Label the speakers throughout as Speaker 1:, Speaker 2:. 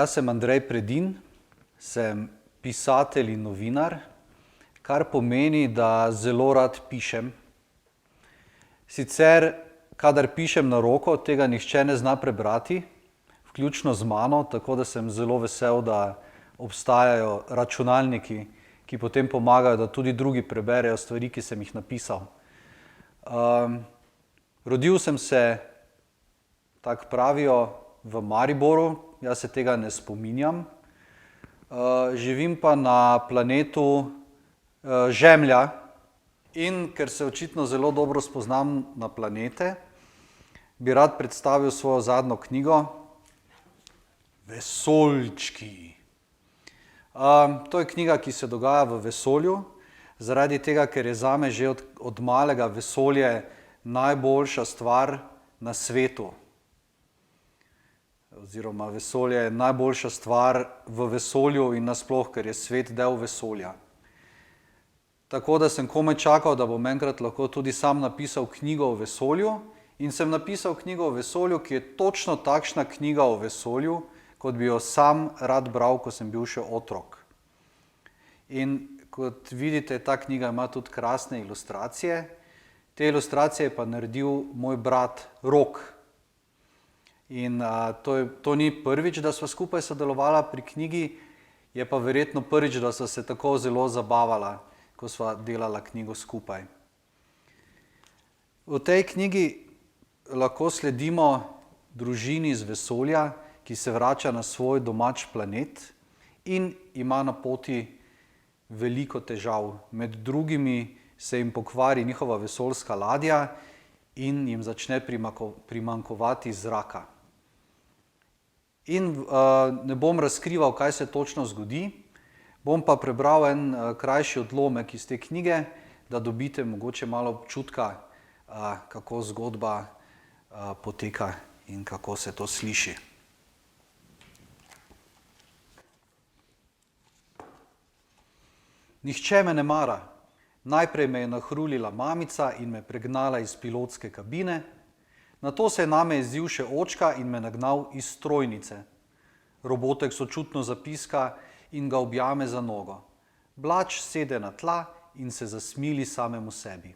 Speaker 1: Jaz sem Andrej Predin, sem pisatelj in novinar, kar pomeni, da zelo rad pišem. Sicer, kadar pišem na roko, tega nihče ne zna prebrati, vključno z mano, tako da sem zelo vesel, da obstajajo računalniki, ki potem pomagajo, da tudi drugi preberejo stvari, ki sem jih napisal. Rodil sem se, tako pravijo, v Mariboru, jaz se tega ne spominjam. Živim pa na planetu Žemlja in ker se očitno zelo dobro spoznam na planete, bi rad predstavil svojo zadnjo knjigo Vesoljčki. To je knjiga, ki se dogaja v vesolju, zaradi tega, ker je zame že od malega vesolje najboljša stvar na svetu. Oziroma vesolje je najboljša stvar v vesolju in nasploh, ker je svet del vesolja. Tako da sem komaj čakal, da bom enkrat lahko tudi sam napisal knjigo o vesolju in sem napisal knjigo o vesolju, ki je točno takšna knjiga o vesolju, kot bi jo sam rad bral, ko sem bil še otrok. In kot vidite, ta knjiga ima tudi krasne ilustracije. Te ilustracije pa naredil moj brat Rok. In to ni prvič, da sva skupaj sodelovala pri knjigi, je pa verjetno prvič, da sva se tako zelo zabavala, ko sva delala knjigo skupaj. V tej knjigi lahko sledimo družini z vesolja, ki se vrača na svoj domač planet in ima na poti veliko težav. Med drugimi se jim pokvari njihova vesoljska ladja in jim začne primanjkovati zraka. In ne bom razkrival, kaj se točno zgodi, bom pa prebral en krajši odlomek iz te knjige, da dobite mogoče malo občutka, kako zgodba poteka in kako se to sliši. Nihče me ne mara. Najprej me je nahrulila mamica in me pregnala iz pilotske kabine, nato se je name jezil še očka in me nagnal iz strojnice. Robotek sočutno zapiska in ga objame za nogo. Blač sede na tla in se zasmili samemu sebi.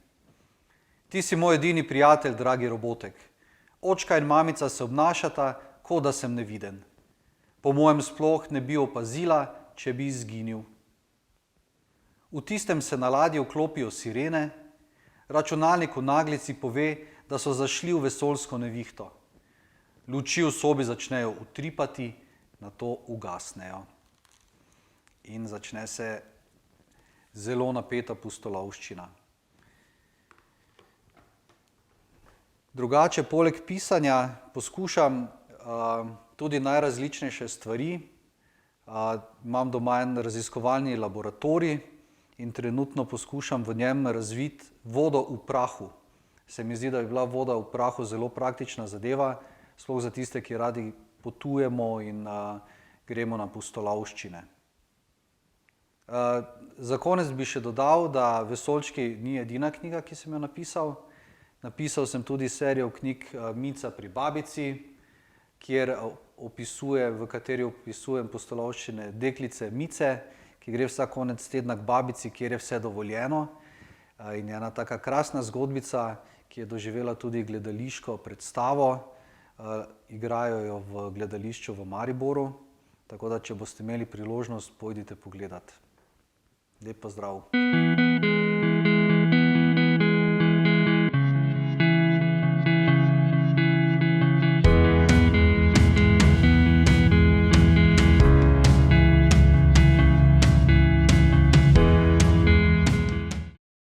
Speaker 1: Ti si moj edini prijatelj, dragi robotek. Očka in mamica se obnašata, kot da sem neviden. Po mojem sploh ne bi opazila, če bi izginil. V tistem se na ladji vklopijo sirene, računalnik v naglici pove, da so zašli v vesoljsko nevihto. Luči v sobi začnejo utripati, nato ugasnejo. In začne se zelo napeta pustolovščina. Drugače, poleg pisanja poskušam tudi najrazličnejše stvari. Imam doma en raziskovalni laboratorij in trenutno poskušam v njem razviti vodo v prahu. Se mi zdi, da bi bila voda v prahu zelo praktična zadeva, sploh za tiste, ki radi potujemo in gremo na pustolovščine. Za konec bi še dodal, da Vesoljčki ni edina knjiga, ki sem jo napisal. Napisal sem tudi serijo knjig Mica pri babici, v kateri opisujem pustolovščine deklice Mice, ki gre vsak konec tedna k babici, kjer je vse dovoljeno. In je ena taka krasna zgodbica, ki je doživela tudi gledališko predstavo. Igrajo jo v gledališču v Mariboru, tako da, če boste imeli priložnost, pojdite pogledat. Lep pozdrav!